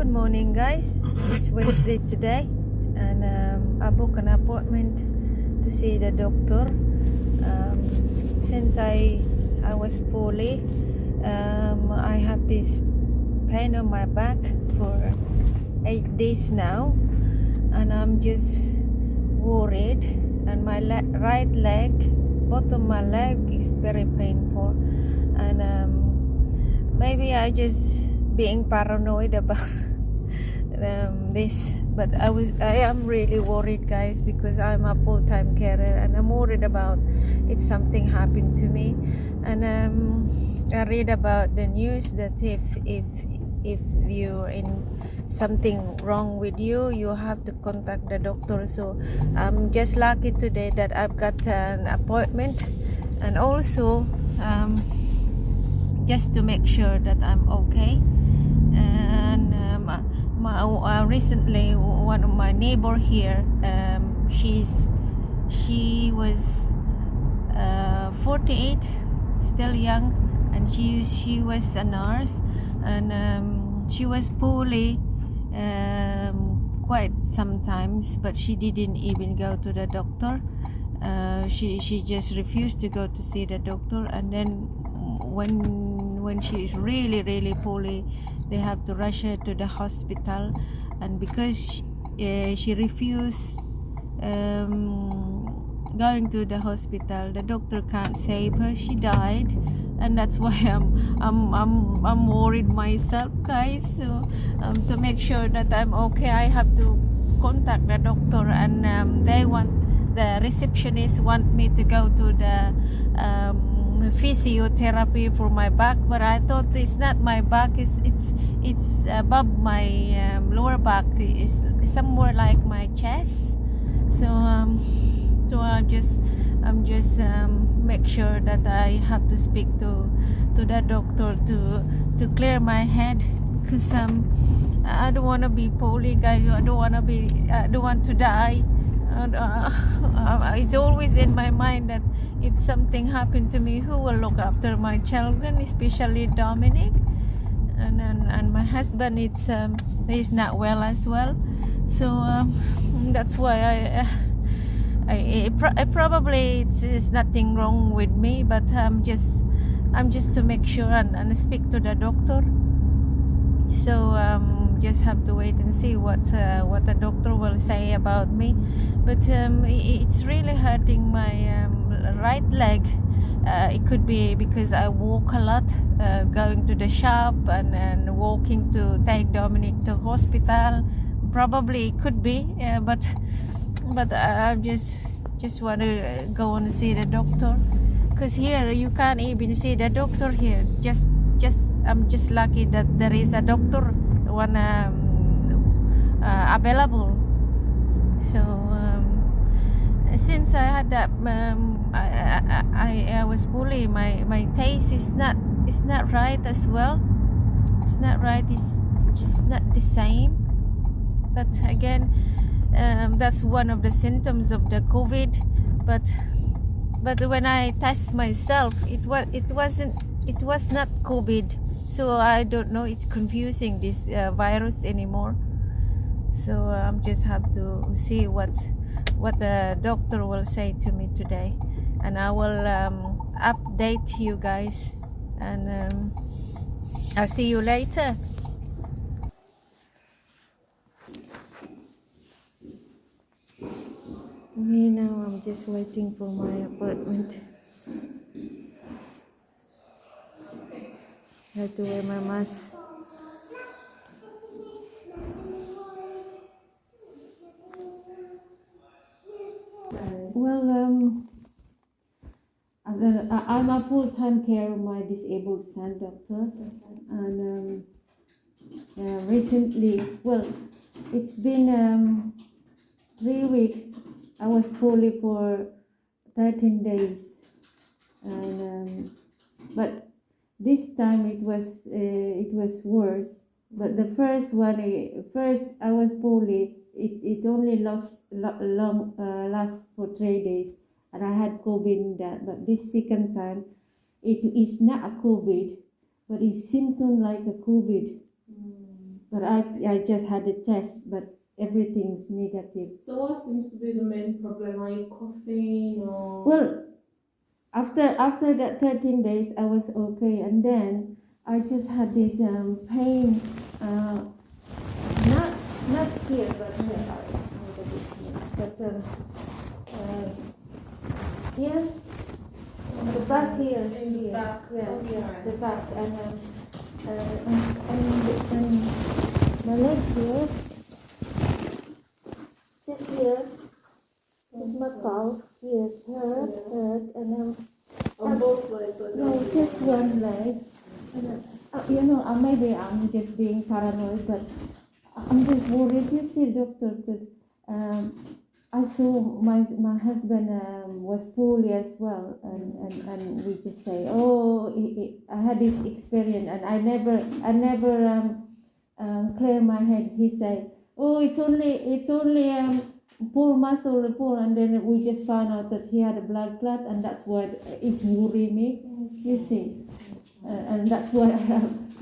Good morning, guys. It's Wednesday today, and I booked an appointment to see the doctor. Since I was poorly, I have this pain on my back for 8 days now, and I'm just worried. And my right leg, bottom of my leg is very painful, and maybe I just being paranoid about this, but I am really worried, guys, because I'm a full-time carer, and I'm worried about if something happened to me. And I read about the news that if you're in something wrong with you, you have to contact the doctor. So I'm just lucky today that I've got an appointment, and also just to make sure that I'm okay. And recently one of my neighbor here, she was 48, still young, and she was a nurse, and she was poorly quite sometimes, but she didn't even go to the doctor. She just refused to go to see the doctor, and then when she's really poorly, they have to rush her to the hospital. And because she refused going to the hospital, the doctor can't save her. She died, and that's why I'm worried myself, guys. So to make sure that I'm okay, I have to contact the doctor, and the receptionist want me to go to the physiotherapy for my back, but I thought it's not my back, it's above my lower back, it's somewhere like my chest. So I'm just make sure that I have to speak to the doctor to clear my head, because I don't want to be poorly, guys. I don't want to die. It's always in my mind that if something happened to me, who will look after my children, especially Dominic, and my husband, he's not well as well. So that's why I probably it's nothing wrong with me, but I'm just to make sure and speak to the doctor. So just have to wait and see what the doctor will say about me. But it's really hurting my right leg. It could be because I walk a lot, going to the shop and walking to take Dominic to hospital. Probably it could be, but I just want to go and see the doctor, because here you can't even see the doctor here. I'm just lucky that there is a doctor one available. So since I had that I was poorly, my taste is not right as well. It's not right. It's just not the same. But again, that's one of the symptoms of the COVID. But when I test myself, it was not COVID. So I don't know, it's confusing, this virus anymore. So just have to see what the doctor will say to me today, and I will update you guys, and I'll see you later. Me now, I'm just waiting for my appointment. I have to wear my mask. Well, I'm a full-time care of my disabled son, doctor, and recently, well, it's been 3 weeks. I was poorly for 13 days, and but this time it was worse. But the first I was poorly. It only last for 3 days, and I had COVID in that. But this second time, it is not a COVID, but it seems not like a COVID. But I just had a test, but everything's negative. So what seems to be the main problem? Are you coughing or? Well, after that 13 days, I was okay, and then I just had this pain, not here, but here, the back here, In the back. yeah, Okay. the back, and my leg here, just here, just my calf here, hurt, and On both legs or no, just one leg. Maybe I'm just being paranoid, but I'm just worried. You see, doctor, because I saw my husband was poorly as well, and we just say, I had this experience, and I never clear my head. He said, it's only pull muscle pull, and then we just found out that he had a blood clot, and that's why it worried me. You see, and that's why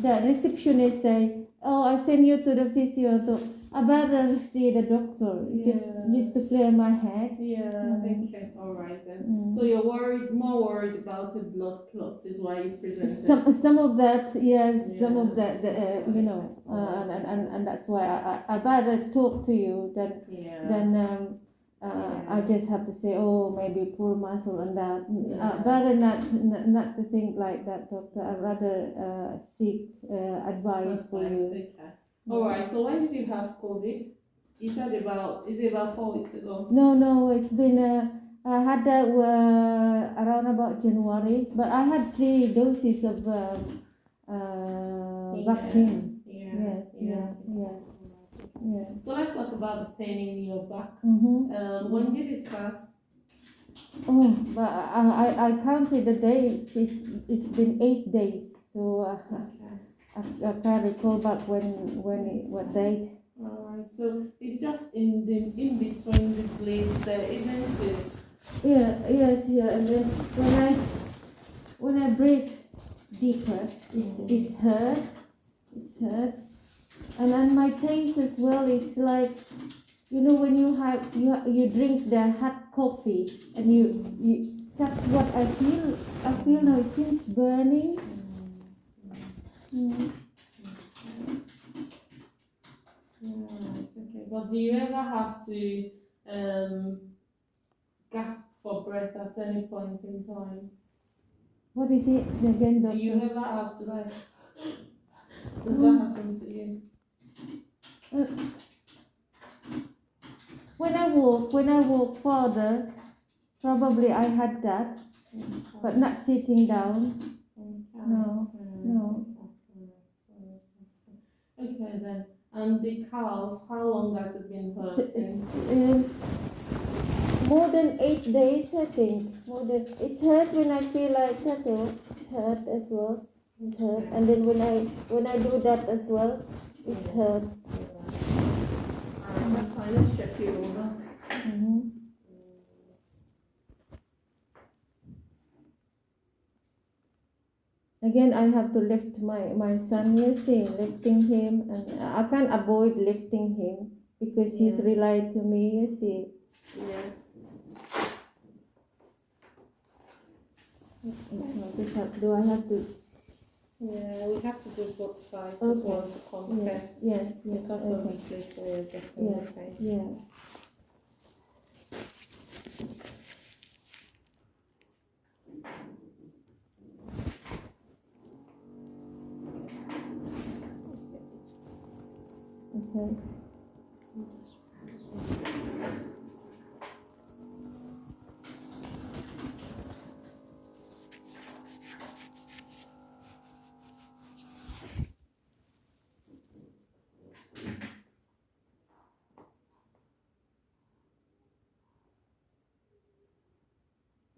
the receptionist say, I send you to the physio. So I better see the doctor just to clear my head. Yeah. Okay. All right then. So you're more worried about the blood clots is why you presented. Some of that, yes. Some of that, and that's why I better talk to you than I just have to say, maybe pull muscle and that. Better not to think like that, doctor. I'd rather seek advice for you. Okay. All right. So when did you have COVID? You said is it about 4 weeks ago? No. It's been I had that around about January, but I had 3 doses of vaccine. Yeah. So let's talk about the pain in your back. When did it start? But I counted the days. It's been 8 days. So I can't recall back what date. Alright, so it's just in between the blades there, isn't it? Yes, and then when I breathe deeper, it's hurt, and then my taste as well. It's like, when you drink the hot coffee, and you that's what I feel. I feel now it seems burning. Okay. But do you ever have to gasp for breath at any point in time? What is it again, doctor? Do you ever have to does that happen to you? When I walk further, probably I had that, but not sitting down. No. Okay then. And the calf, how long has it been hurting? More than 8 days, I think. It's hurt when I feel like tattoo. It's hurt as well. It's hurt, and then when I do that as well, it's hurt. Alright, that's fine. Let's check you over. Again, I have to lift my son. You see, lifting him, and I can't avoid lifting him because he's relied to me. You see. Yeah. Do I have to? Yeah, we have to do both sides as well to compare. Yes. Because of the place where you're getting the pain. Yeah. Okay.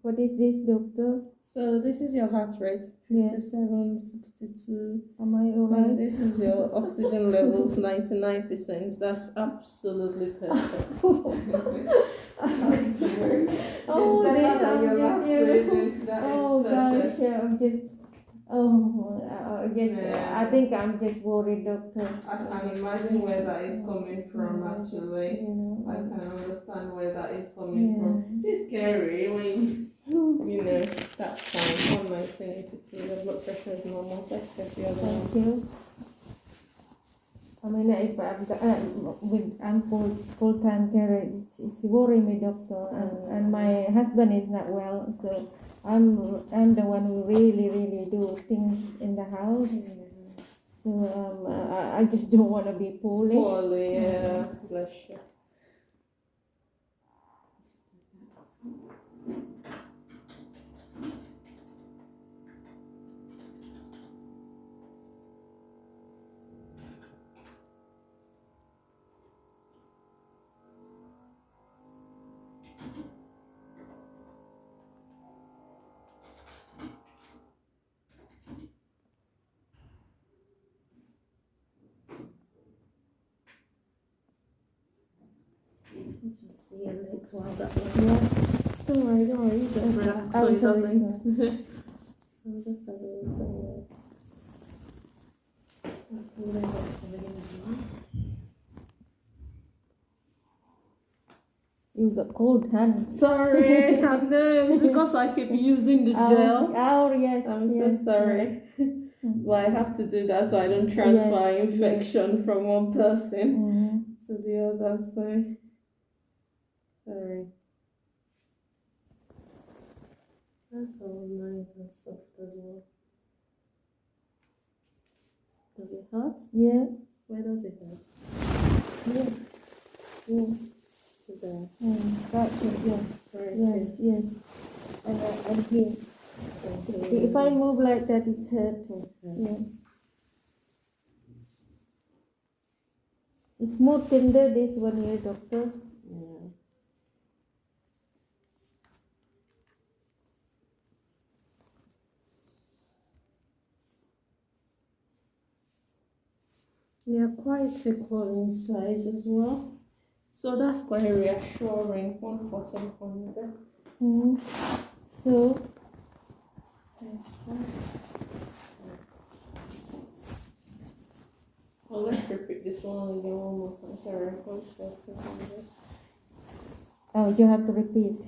What is this, doctor? So this is your heart rate, 57, 62. Am I alright? And this is your oxygen levels, 99%. That's absolutely perfect. It's better than your last reading. That is perfect. Gosh, yeah, I'm just. Yes, Yeah. I think I'm just worried, doctor. I can imagine where that is coming from, Yeah, actually. just, I can understand where that is coming from. yeah. It's scary when you know, that's fine. 11982, your blood pressure is normal. Let's check the other one. Thank you. I mean, if I'm full-time carer, it's worrying me, doctor, and my husband is not well, so I'm the one who really do things in the house. So I just don't want to be poorly. Poorly, yeah. Bless you. Just see your legs while that one. Yeah. Don't worry. Just relax so it doesn't. I'll just have a look at You've got cold hands. Sorry, I know. It's because I keep using the gel. Oh yes. I'm yes, so sorry. But I have to do that so I don't transfer Yes, infection from one person Mm. to the other. So, sorry. That's all nice and soft as well. Does it hurt? Yeah. Where does it hurt? Yeah. Yeah. There. That's it. Yeah. Right Yes. here. Yes. And here. Okay. If I move like that, it's hurting. Yeah. It's more tender this one here, doctor. Yeah. They are quite equal in size as well. So that's quite reassuring. 1,400. Mm. So. Well, let's repeat this one again one more time. Sorry, 1,400. Oh, you have to repeat.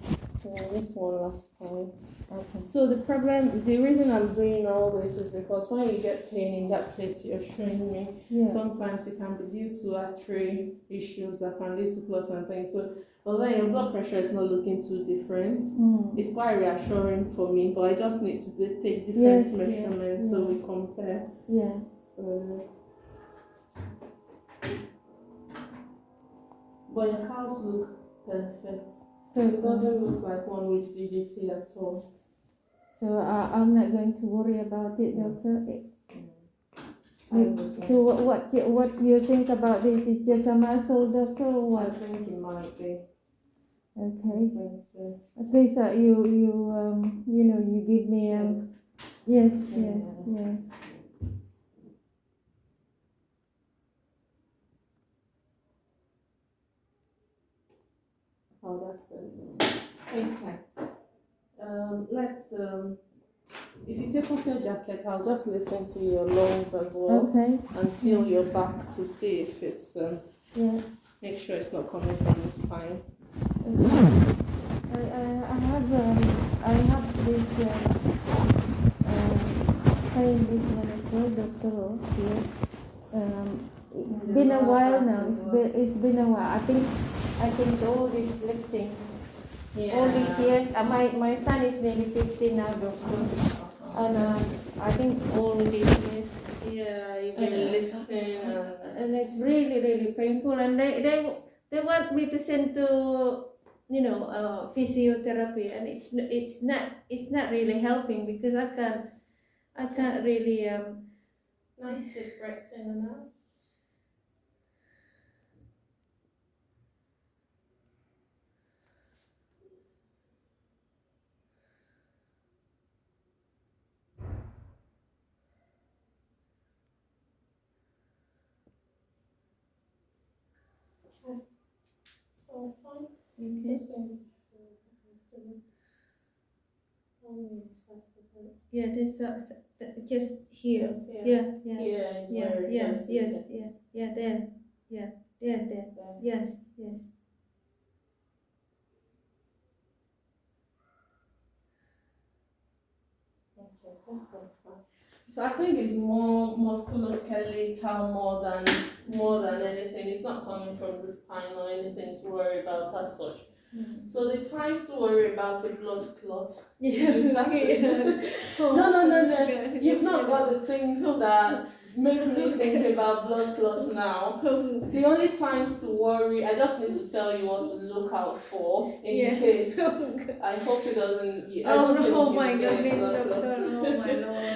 Yeah, this one last time. Okay. So the reason I'm doing all this is because when you get pain in that place you're showing me, Yeah. sometimes it can be due to artery issues that can lead to clots and things. So although your blood pressure is not looking too different, it's quite reassuring for me. But I just need to take different measurements so we compare. Yes. So, but your calves look perfect. It doesn't look like one with DGT at all. So I'm not going to worry about it, doctor. So what do you think about this? Is just a muscle, doctor, or I what? think it might be. Okay. I think so. At least you give me yes. Oh, that's good. Okay. Let's if you take off your jacket, I'll just listen to your lungs as well. Okay. And feel your back to see if it's make sure it's not coming from the spine. Okay. I have this pain this one as well, doctor. Here. It's been a while now. It's been a while. I think all this lifting. All these years, my son is nearly 15 now, doctor. And I think all these years. Yeah, you've been lifting and it's really painful. And they want me to send to physiotherapy, and it's not really helping because I can't really nice deep breaths in and out. So fine. Okay. Just going to tell me if that's the Yeah, this just here. Yeah. Yeah, yeah, Here is yeah, where it yes, comes to yes, the- yeah, yeah, there, yeah, there, there. There. Yes, yes. Okay, that's all fine. So I think it's more musculoskeletal more than anything. It's not coming from the spine or anything to worry about as such. So the times to worry about the blood clot. Yeah. You start to- no. You've not got the things that make me think about blood clots now. The only times to worry, I just need to tell you what to look out for in case. I hope it doesn't. I don't think oh you my get God, blood clot. oh my Lord.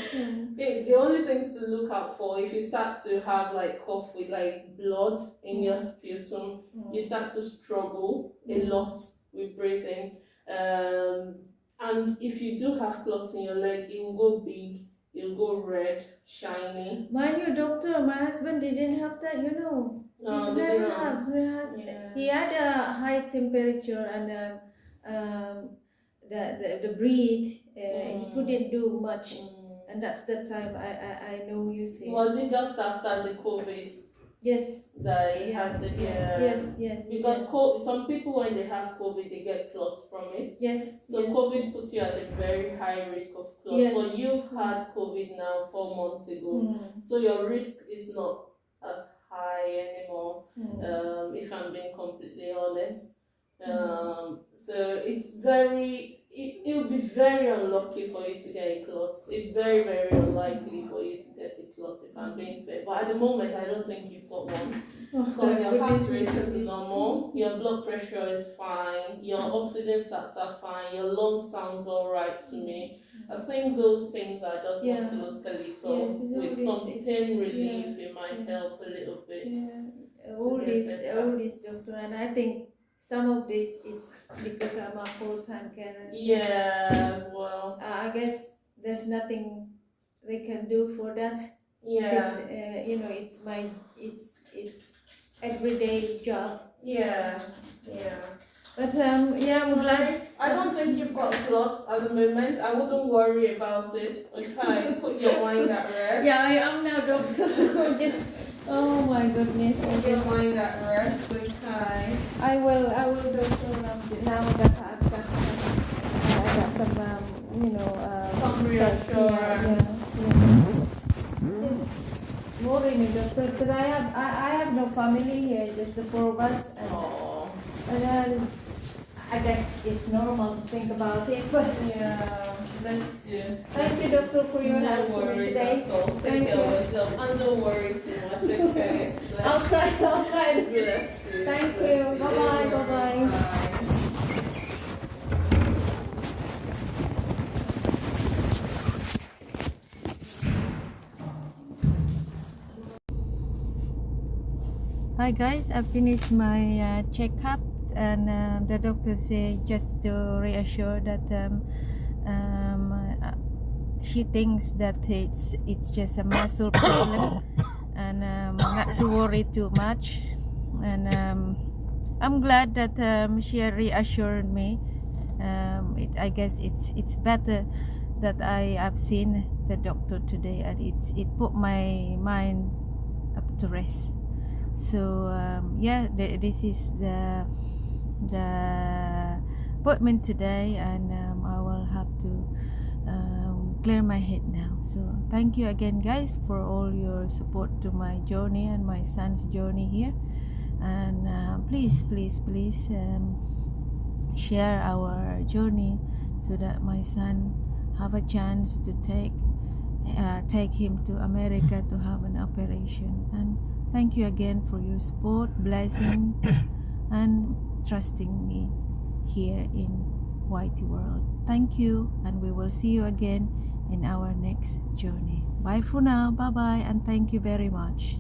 The only things to look out for if you start to have like cough with like blood in your sputum, you start to struggle a lot with breathing. And if you do have clots in your leg, it will go big, it will go red, shiny. Mind you, doctor, my husband didn't have that, you know. No, He they didn't don't. have. Yeah. He had a high temperature and the breathe. He couldn't do much, and that's the time I know you see. Was it just after the COVID Yes. that he Yes, had the yes. Because some people when they have COVID they get clots from it. Yes. So yes. COVID puts you at a very high risk of clots. Yes. But you've had COVID now 4 months ago, so your risk is not as high anymore. If I'm being completely honest. So it's it'll be very unlucky for you to get a clot. It's very, very unlikely for you to get a clot if I'm being fair. But at the moment, I don't think you've got one. Because your heart rate is normal, your blood pressure is fine, your oxygen stats are fine, your lung sounds alright to me. I think those things are just musculoskeletal. With some pain relief, it might help a little bit. Yeah. All this, doctor, and I think some of this it's because I'm a full-time carer. Yeah, as well. I guess there's nothing they can do for that. Yeah. Because you know it's everyday job. Yeah. But I'm glad. I don't think you've got clots at the moment. I wouldn't worry about it. Okay, put your mind at rest. Yeah, I am now, doctor. Just oh my goodness. Put your mind at rest. Okay. I will, doctor. Now that I've got some, Some reassurance. More in it, doctor, because I have no family here, just the 4 of us. And then I guess it's normal to think about it, but Yeah, bless you. thank you, doctor, for your help No worries today. at all. Take care of yourself and don't worry too much, okay? I'll try. Bless you. Thank Bless you. Bye-bye. Bye. Hi guys, I finished my checkup, and the doctor said just to reassure that she thinks that it's just a muscle problem, and not to worry too much. And I'm glad that she reassured me. I guess it's better that I have seen the doctor today, and it put my mind up to rest. So this is the appointment today, and I will have to clear my head now. So thank you again, guys, for all your support to my journey and my son's journey here. And please share our journey so that my son have a chance to take him to America to have an operation. And thank you again for your support, blessing, and trusting me here in Whitey World. Thank you, and we will see you again in our next journey. Bye for now. Bye bye, and thank you very much.